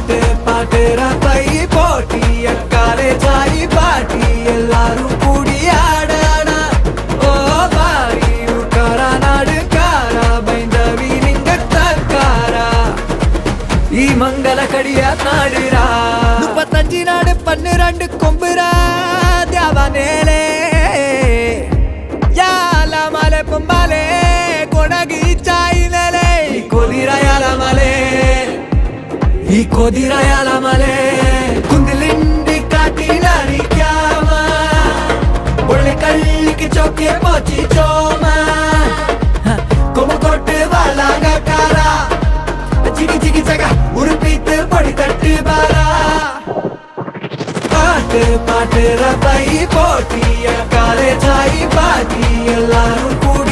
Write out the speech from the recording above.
பாட்டு பாட்டு ரப்பை போட்டி அக்காலே சாய் பாட்டி எல்லாரும் கூடி ஆடானா ஓ பாரி உக்காரா நாடுக்காரா பைந்தவி லிங்க தக்காரா ಈ ಮಂಗಲ ಕಡಿಯ ನಾಡಿರ 35 ನಾಡು 12 ಕೊಂಬುರ ದ್ಯಾವನೇಲೆ ಯಾಲ ಮಲೆ ಪೊಂಬಾಲೆ ಕೊಡಗಿ ಚಾಯಿನೆಲೆ ಈ ಕೊದಿರ ಯಾಲ ಮಲೆ ಕುಂದಿಲಿಂಡಿ ಕಾಟಿನಾರಿ ಕ್ಯಾಮ ಒಳ್ಳೆ ಕಳ್ಳಿಗೆ ಚೌಕೆ ಪೋಚಿ ಚೋಮ ಕೊಮ್ಮಕೊಟ್ಟು ಬಾಲಾಗಕಾರ ಚಿಗಿ ಚಿಗಿ ಜಗ ಉರುಪಿತ್ತು ಪಡಿ ತಟ್ಟು ಬಾರ பாட்டு பாட்டு ரப்பை போட்டி அக்காலே சாய் பாட்டி எல்லாரும் கூட